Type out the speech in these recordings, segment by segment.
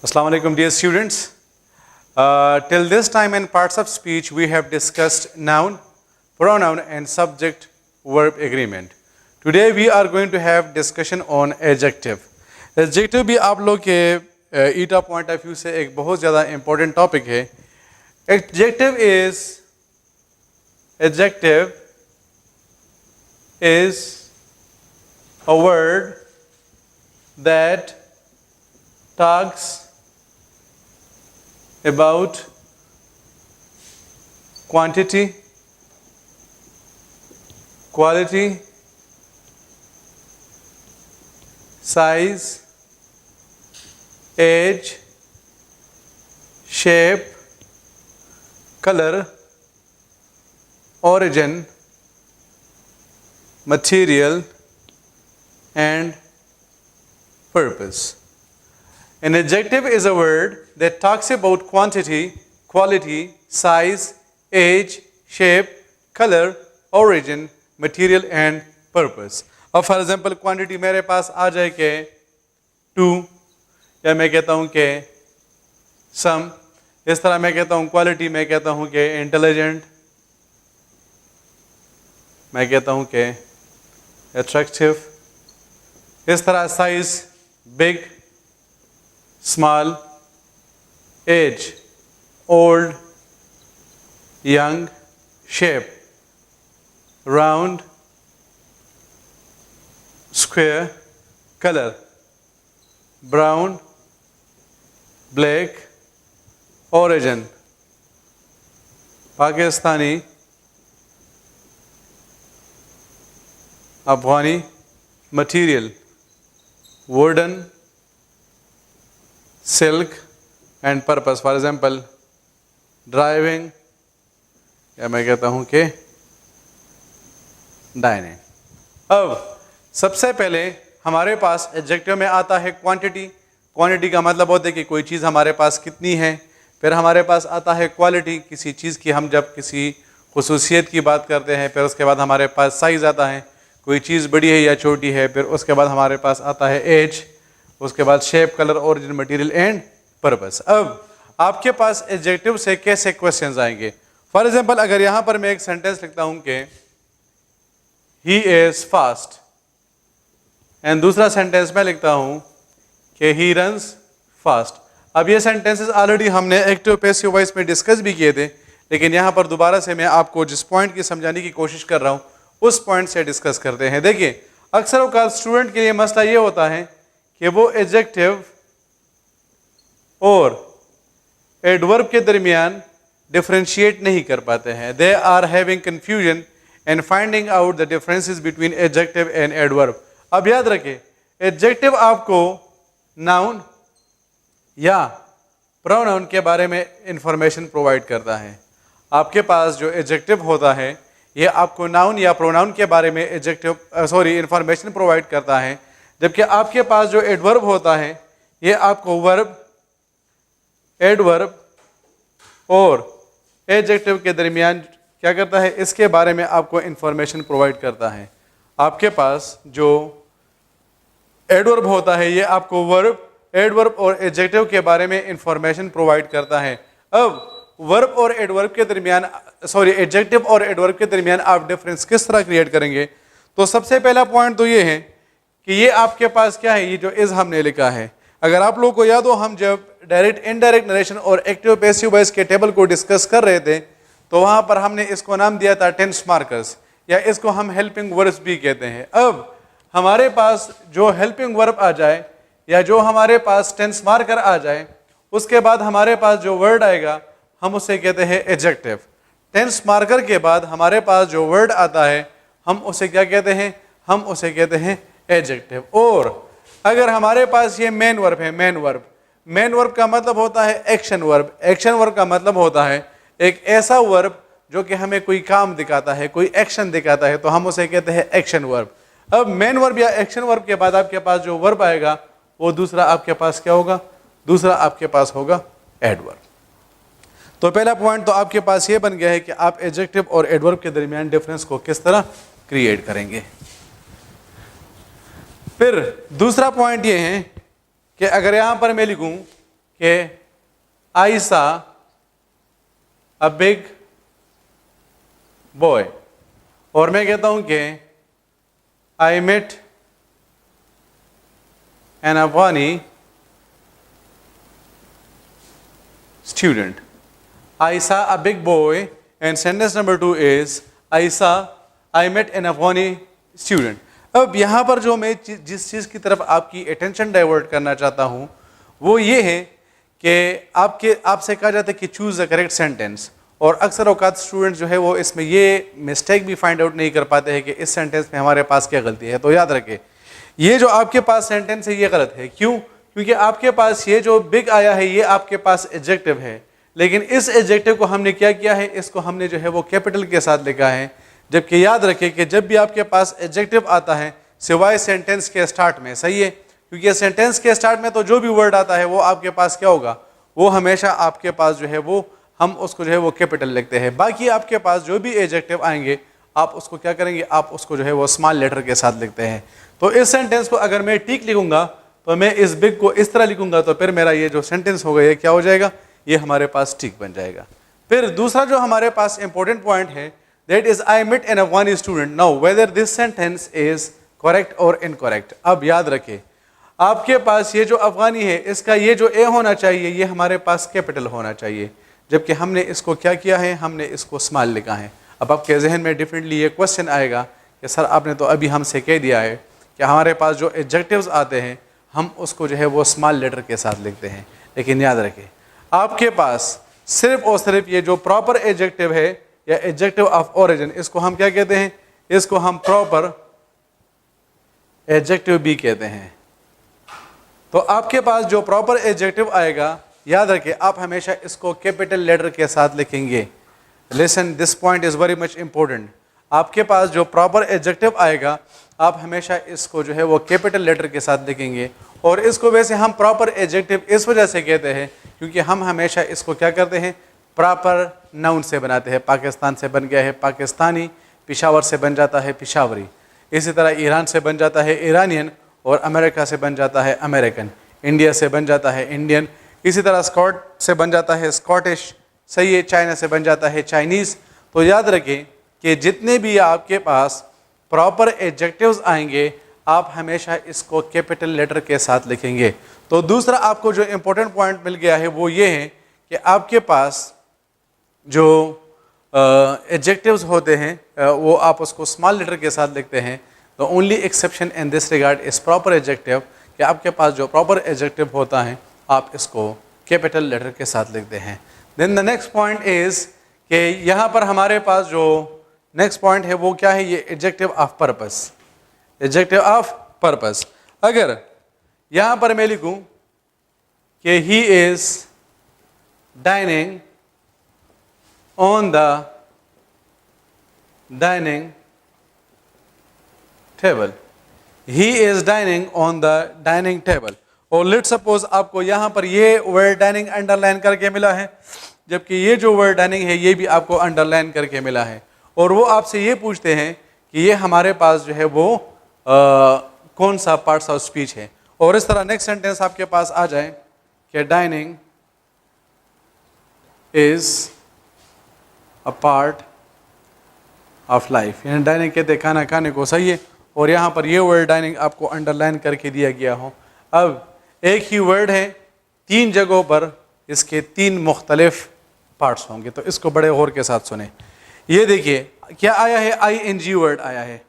Assalamu alaikum dear students. Till this time in parts of speech we have discussed noun, pronoun and subject verb agreement. Today we are going to have discussion on adjective. Adjective भी आप लोग के ईटा point of view से एक बहुत ज़्यादा important topic है. Adjective is a word that talks about quantity, quality, size, age, shape, color, origin, material and purpose. An adjective is a word that talks about quantity, quality, size, age, shape, color, origin, material and purpose. अब for example quantity मेरे पास आ जाए के 2 या मैं कहता हूँ कि सम, इस तरह मैं कहता हूँ क्वालिटी, मैं कहता हूँ कि इंटेलिजेंट, मैं कहता हूँ कि अट्रैक्टिव, इस तरह size big, small, age, old, young, shape, round, square, color, brown, black, origin, Pakistani, Afghani, material, wooden, silk and purpose. For example driving या मैं कहता हूँ कि डाइनिंग. अब सबसे पहले हमारे पास एडजेक्टिव में आता है क्वांटिटी. क्वांटिटी का मतलब होता है कि कोई चीज़ हमारे पास कितनी है. फिर हमारे पास आता है क्वालिटी, किसी चीज़ की हम जब किसी खुसूसियत की बात करते हैं. फिर उसके बाद हमारे पास साइज़ आता है, कोई चीज़ बड़ी है या छोटी है. फिर उसके बाद हमारे पास आता है एज, उसके बाद shape, colour, origin, material and purpose. अब आपके पास एडजेक्टिव से कैसे क्वेश्चंस आएंगे. फॉर एग्जांपल अगर यहां पर मैं एक सेंटेंस लिखता हूं कि ही इज फास्ट एंड दूसरा सेंटेंस मैं लिखता हूं कि ही रन्स फास्ट. अब ये सेंटेंसेस ऑलरेडी हमने एक्टिव पैसिव वॉइस में डिस्कस भी किए थे, लेकिन यहां पर दोबारा से मैं आपको जिस पॉइंट की समझाने की कोशिश कर रहा हूं उस पॉइंट से डिस्कस करते हैं. देखिए अक्सर औकात स्टूडेंट के लिए मसला ये होता है कि वो एडजेक्टिव और एडवर्ब के दरमियान डिफरेंशिएट नहीं कर पाते हैं. They are having confusion and finding out the differences between adjective and adverb. अब याद रखें, एडजेक्टिव आपको नाउन या प्रोनाउन के बारे में इंफॉर्मेशन प्रोवाइड करता है. आपके पास जो एडजेक्टिव होता है ये आपको नाउन या प्रोनाउन के बारे में इंफॉर्मेशन प्रोवाइड करता है, जबकि आपके पास जो एडवर्ब होता है ये आपको वर्ब, एडवर्ब और एडजेक्टिव के दरमियान क्या करता है, इसके बारे में आपको इंफॉर्मेशन प्रोवाइड करता है. आपके पास जो एडवर्ब होता है ये आपको वर्ब, एडवर्ब और एडजेक्टिव के बारे में इंफॉर्मेशन प्रोवाइड करता है. अब वर्ब और एडवर्ब के दरमियान एडजेक्टिव और एडवर्ब के दरमियान आप डिफरेंस किस तरह क्रिएट करेंगे. तो सबसे पहला पॉइंट तो ये है कि ये आपके पास क्या है, ये जो इज हमने लिखा है. अगर आप लोगों को याद हो, हम जब डायरेक्ट इनडायरेक्ट नरेशन और एक्टिव पैसिव वॉइस के टेबल को डिस्कस कर रहे थे तो वहां पर हमने इसको नाम दिया था टेंस मार्कर्स, या इसको हम हेल्पिंग वर्ब्स भी कहते हैं. अब हमारे पास जो हेल्पिंग वर्ब आ जाए या जो हमारे पास टेंस मार्कर आ जाए, उसके बाद हमारे पास जो वर्ड आएगा हम उसे कहते हैं एडजेक्टिव. टेंस मार्कर के बाद हमारे पास जो वर्ड आता है हम उसे क्या कहते हैं, हम उसे कहते हैं एडजेक्टिव. और अगर हमारे पास ये मेन वर्ब है, मेन वर्ब का मतलब होता है एक्शन वर्ब. एक्शन वर्ब का मतलब होता है एक ऐसा वर्ब जो कि हमें कोई काम दिखाता है, कोई एक्शन दिखाता है, तो हम उसे कहते हैं एक्शन वर्ब. अब मेन वर्ब या एक्शन वर्ब के बाद आपके पास जो वर्ब आएगा वो दूसरा आपके पास क्या होगा, दूसरा आपके पास होगा एडवर्ब. तो पहला पॉइंट तो आपके पास ये बन गया है कि आप एडजेक्टिव और एडवर्ब के दरमियान डिफरेंस को किस तरह क्रिएट करेंगे। फिर दूसरा पॉइंट ये है कि अगर यहां पर मैं लिखूं कि आई सा अ बिग बॉय, और मैं कहता हूं कि I met an Afghani student. I saw a big boy, and sentence number 2 is I met an Afghani student. अब यहाँ पर जो मैं जिस चीज़ की तरफ आपकी अटेंशन डाइवर्ट करना चाहता हूँ वो ये है कि आपसे कहा जाता है कि चूज़ द करेक्ट सेंटेंस, और अक्सर औकात स्टूडेंट जो है वो इसमें ये मिस्टेक भी फाइंड आउट नहीं कर पाते हैं कि इस सेंटेंस में हमारे पास क्या गलती है। तो याद रखें, ये जो आपके पास सेंटेंस है ये गलत है। क्यों? क्योंकि आपके पास ये जो बिग आया है ये आपके पास एडजेक्टिव है, लेकिन इस एडजेक्टिव को हमने क्या किया है, इसको हमने जो है वो कैपिटल के साथ लिखा है। जबकि याद रखें कि जब भी आपके पास एडजेक्टिव आता है सिवाय सेंटेंस के स्टार्ट में, सही है, क्योंकि सेंटेंस के स्टार्ट में तो जो भी वर्ड आता है वो आपके पास क्या होगा, वो हमेशा आपके पास जो है वो हम उसको जो है वो कैपिटल लिखते हैं। बाकी आपके पास जो भी एडजेक्टिव आएंगे आप उसको क्या करेंगे, आप उसको जो है वो स्मॉल लेटर के साथ लिखते हैं। तो इस सेंटेंस को अगर मैं टिक लिखूंगा तो मैं इस बिग को इस तरह लिखूंगा तो फिर मेरा ये जो सेंटेंस होगा ये क्या हो जाएगा, ये हमारे पास टिक बन जाएगा। फिर दूसरा जो हमारे पास इंपॉर्टेंट पॉइंट है, that is I met an Afghani student. Now whether this sentence is correct or incorrect. अब याद रखें, आपके पास ये जो अफगानी है इसका ये जो ए होना चाहिए ये हमारे पास कैपिटल होना चाहिए, जबकि हमने इसको क्या किया है, हमने इसको स्मॉल लिखा है। अब आपके जहन में डिफरेंटली ये क्वेश्चन आएगा कि सर आपने तो अभी हमसे कह दिया है कि हमारे पास जो एडजेक्टिव्स आते हैं हम उसको जो है वो स्मॉल लेटर के साथ लिखते हैं, लेकिन याद रखें आपके पास सिर्फ और सिर्फ ये जो प्रॉपर एडजेक्टिव है या एडजेक्टिव ऑफ ओरिजिन, इसको हम क्या कहते हैं, इसको हम प्रॉपर एडजेक्टिव भी कहते हैं। तो आपके पास जो प्रॉपर एडजेक्टिव आएगा, याद रखें आप हमेशा इसको कैपिटल लेटर के साथ लिखेंगे। Listen, this point is very much important. आपके पास जो प्रॉपर एडजेक्टिव आएगा आप हमेशा इसको जो है वो कैपिटल लेटर के साथ लिखेंगे। और इसको वैसे हम प्रॉपर एडजेक्टिव इस वजह से कहते हैं क्योंकि हम हमेशा इसको क्या करते हैं, प्रॉपर नाउन से बनाते हैं। पाकिस्तान से बन गया है पाकिस्तानी, पिशावर से बन जाता है पिशावरी, इसी तरह ईरान से बन जाता है ईरानियन, और अमेरिका से बन जाता है अमेरिकन, इंडिया से बन जाता है इंडियन, इसी तरह स्कॉट से बन जाता है स्कॉटिश, सही है, चाइना से बन जाता है चाइनीज़। तो याद रखें कि जितने भी आपके पास प्रॉपर एडजेक्टिव्स आएंगे आप हमेशा इसको कैपिटल लेटर के साथ लिखेंगे। तो दूसरा आपको जो इम्पोर्टेंट पॉइंट मिल गया है वो ये है कि आपके पास जो एडजेक्टिव्स होते हैं वो आप उसको स्मॉल लेटर के साथ लिखते हैं। The only exception in this regard is proper adjective, कि आपके पास जो प्रॉपर एडजेक्टिव होता है आप इसको कैपिटल लेटर के साथ लिखते हैं। Then the next point is कि यहाँ पर हमारे पास जो नेक्स्ट पॉइंट है वो क्या है, ये adjective of purpose. Adjective of purpose, अगर यहाँ पर मैं लिखूँ कि he is dining on the dining table, he is dining on the dining table. और लेट सपोज आपको यहाँ पर ये वर्ड डाइनिंग अंडरलाइन करके मिला है, जबकि ये जो वर्ड डाइनिंग है ये भी आपको अंडरलाइन करके मिला है, और वो आपसे ये पूछते हैं कि ये हमारे पास जो है वो कौन सा पार्ट्स ऑफ स्पीच है। और इस तरह नेक्स्ट सेंटेंस आपके पास आ जाए कि dining is a part of life, यानी डाइनिंग कहते खाना खाने को, सही है, और यहाँ पर ये वर्ड डाइनिंग आपको अंडरलाइन करके दिया गया हो। अब एक ही वर्ड है, तीन जगहों पर इसके तीन मुख्तलिफ पार्ट्स होंगे, तो इसको बड़े गौर के साथ सुने। ये देखिए क्या आया है, ING वर्ड आया है।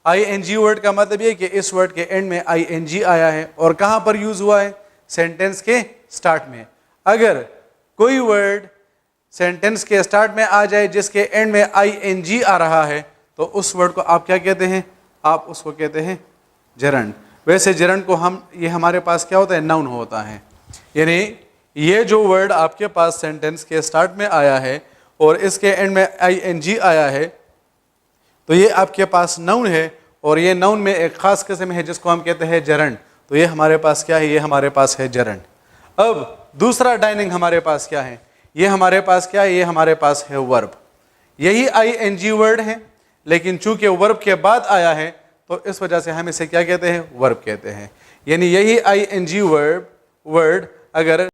ING वर्ड का मतलब ये कि इस वर्ड के एंड में ING आया है, और कहाँ पर यूज हुआ है, सेंटेंस के स्टार्ट में। अगर कोई वर्ड सेंटेंस के स्टार्ट में आ जाए जिसके एंड में ING आ रहा है तो उस वर्ड को आप क्या कहते हैं, आप उसको कहते हैं जेरंड। वैसे जेरंड को हम, ये हमारे पास क्या होता है, नाउन होता है। यानी ये जो वर्ड आपके पास सेंटेंस के स्टार्ट में आया है और इसके एंड में ING आया है तो ये आपके पास नाउन है, और ये नाउन में एक ख़ास किस्म है जिसको हम कहते हैं जेरंड। तो ये हमारे पास क्या है, ये हमारे पास है जेरंड। अब दूसरा डाइनिंग हमारे पास क्या है, ये हमारे पास क्या है, ये हमारे पास है वर्ब। यही ING वर्ड है, लेकिन चूंकि वर्ब के बाद आया है तो इस वजह से हम इसे क्या कहते हैं, वर्ब कहते हैं। यानी यही ING वर्ड अगर